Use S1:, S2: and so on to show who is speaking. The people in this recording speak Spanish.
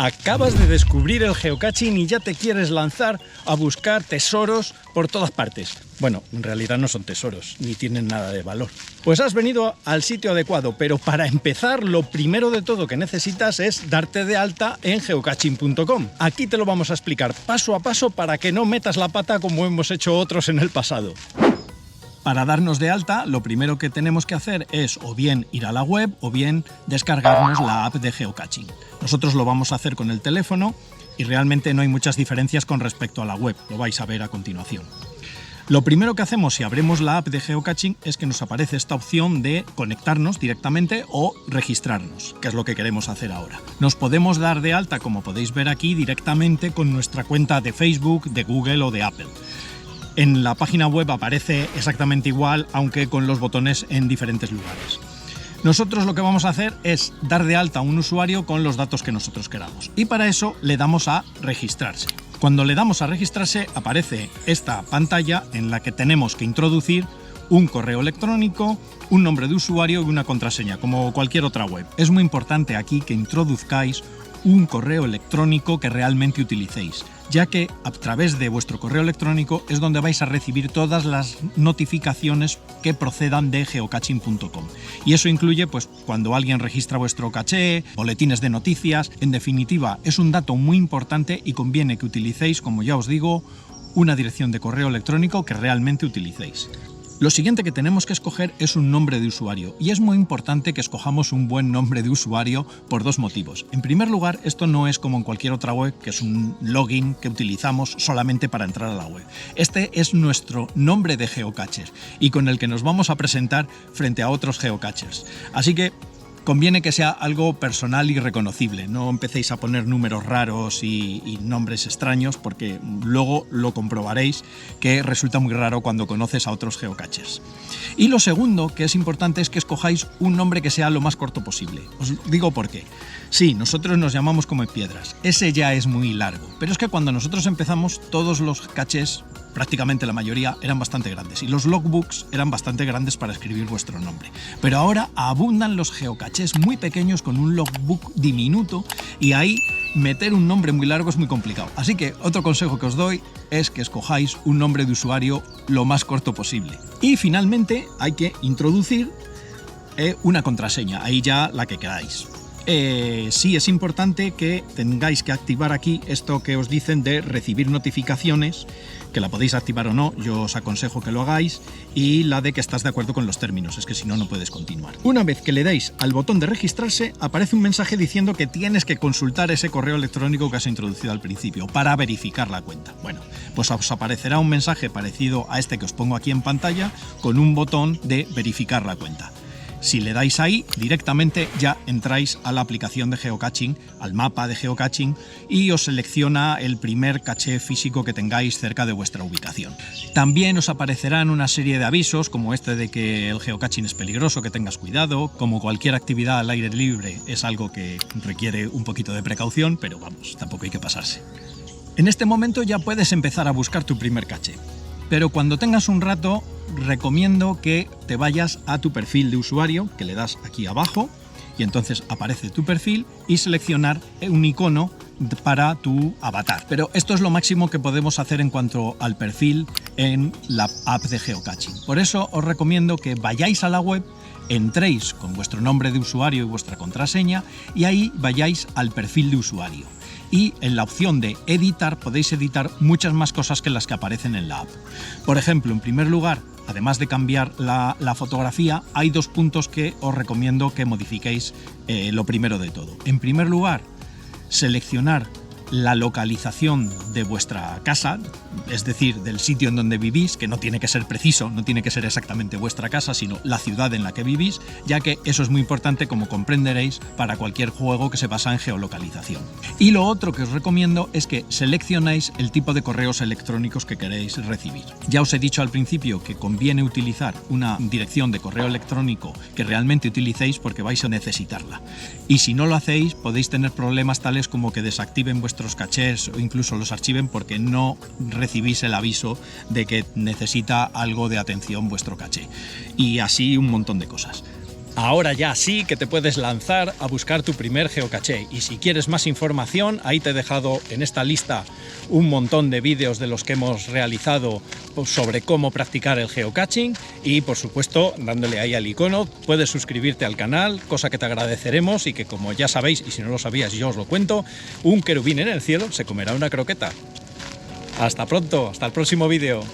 S1: Acabas de descubrir el geocaching y ya te quieres lanzar a buscar tesoros por todas partes. Bueno, en realidad no son tesoros, ni tienen nada de valor. Pues has venido al sitio adecuado, pero para empezar, lo primero de todo que necesitas es darte de alta en geocaching.com. Aquí te lo vamos a explicar paso a paso para que no metas la pata como hemos hecho otros en el pasado. Para darnos de alta, lo primero que tenemos que hacer es o bien ir a la web o bien descargarnos la app de geocaching. Nosotros lo vamos a hacer con el teléfono y realmente no hay muchas diferencias con respecto a la web, lo vais a ver a continuación. Lo primero que hacemos si abrimos la app de geocaching es que nos aparece esta opción de conectarnos directamente o registrarnos, que es lo que queremos hacer ahora. Nos podemos dar de alta, como podéis ver aquí, directamente con nuestra cuenta de Facebook, de Google o de Apple. En la página web aparece exactamente igual, aunque con los botones en diferentes lugares. Nosotros lo que vamos a hacer es dar de alta a un usuario con los datos que nosotros queramos. Y para eso le damos a registrarse. Cuando le damos a registrarse aparece esta pantalla en la que tenemos que introducir un correo electrónico, un nombre de usuario y una contraseña, como cualquier otra web. Es muy importante aquí que introduzcáis un correo electrónico que realmente utilicéis, ya que a través de vuestro correo electrónico es donde vais a recibir todas las notificaciones que procedan de geocaching.com. Y eso incluye pues cuando alguien registra vuestro caché, boletines de noticias. En definitiva, es un dato muy importante y conviene que utilicéis, como ya os digo, una dirección de correo electrónico que realmente utilicéis. Lo siguiente que tenemos que escoger es un nombre de usuario, y es muy importante que escojamos un buen nombre de usuario por dos motivos. En primer lugar, esto no es como en cualquier otra web, que es un login que utilizamos solamente para entrar a la web. Este es nuestro nombre de geocacher y con el que nos vamos a presentar frente a otros geocachers. Así que conviene que sea algo personal y reconocible, no empecéis a poner números raros y nombres extraños, porque luego lo comprobaréis que resulta muy raro cuando conoces a otros geocachers. Y lo segundo que es importante es que escojáis un nombre que sea lo más corto posible. Os digo por qué. Sí, nosotros nos llamamos Come Piedras, ese ya es muy largo, pero es que cuando nosotros empezamos todos los cachés, prácticamente la mayoría, eran bastante grandes y los logbooks eran bastante grandes para escribir vuestro nombre. Pero ahora abundan los geocachés muy pequeños con un logbook diminuto y ahí meter un nombre muy largo es muy complicado. Así que otro consejo que os doy es que escojáis un nombre de usuario lo más corto posible. Y finalmente hay que introducir una contraseña, ahí ya la que queráis. Sí, es importante que tengáis que activar aquí esto que os dicen de recibir notificaciones, que la podéis activar o no, yo os aconsejo que lo hagáis, y la de que estás de acuerdo con los términos, es que si no, no puedes continuar. Una vez que le dais al botón de registrarse, aparece un mensaje diciendo que tienes que consultar ese correo electrónico que has introducido al principio para verificar la cuenta. Bueno, pues os aparecerá un mensaje parecido a este que os pongo aquí en pantalla, con un botón de verificar la cuenta. Si le dais ahí, directamente ya entráis a la aplicación de geocaching, al mapa de geocaching, y os selecciona el primer caché físico que tengáis cerca de vuestra ubicación. También os aparecerán una serie de avisos, como este de que el geocaching es peligroso, que tengas cuidado. Como cualquier actividad al aire libre, es algo que requiere un poquito de precaución, pero vamos, tampoco hay que pasarse. En este momento ya puedes empezar a buscar tu primer caché, pero cuando tengas un rato, recomiendo que te vayas a tu perfil de usuario, que le das aquí abajo y entonces aparece tu perfil, y seleccionar un icono para tu avatar. Pero esto es lo máximo que podemos hacer en cuanto al perfil en la app de geocaching. Por eso os recomiendo que vayáis a la web, entréis con vuestro nombre de usuario y vuestra contraseña y ahí vayáis al perfil de usuario. Y en la opción de editar podéis editar muchas más cosas que las que aparecen en la app. Por ejemplo, en primer lugar, además de cambiar la fotografía, hay dos puntos que os recomiendo que modifiquéis lo primero de todo. En primer lugar, seleccionar la localización de vuestra casa, es decir, del sitio en donde vivís, que no tiene que ser preciso, no tiene que ser exactamente vuestra casa, sino la ciudad en la que vivís, ya que eso es muy importante, como comprenderéis, para cualquier juego que se basa en geolocalización. Y lo otro que os recomiendo es que seleccionéis el tipo de correos electrónicos que queréis recibir. Ya os he dicho al principio que conviene utilizar una dirección de correo electrónico que realmente utilicéis, porque vais a necesitarla. Y si no lo hacéis, podéis tener problemas tales como que desactiven vuestros cachés o incluso los archiven porque no recibís el aviso de que necesita algo de atención vuestro caché. Y así un montón de cosas. Ahora ya sí que te puedes lanzar a buscar tu primer geocaché. Y si quieres más información, ahí te he dejado en esta lista un montón de vídeos de los que hemos realizado sobre cómo practicar el geocaching. Y por supuesto, dándole ahí al icono, puedes suscribirte al canal, cosa que te agradeceremos y que, como ya sabéis, y si no lo sabías yo os lo cuento, un querubín en el cielo se comerá una croqueta. Hasta pronto, hasta el próximo vídeo.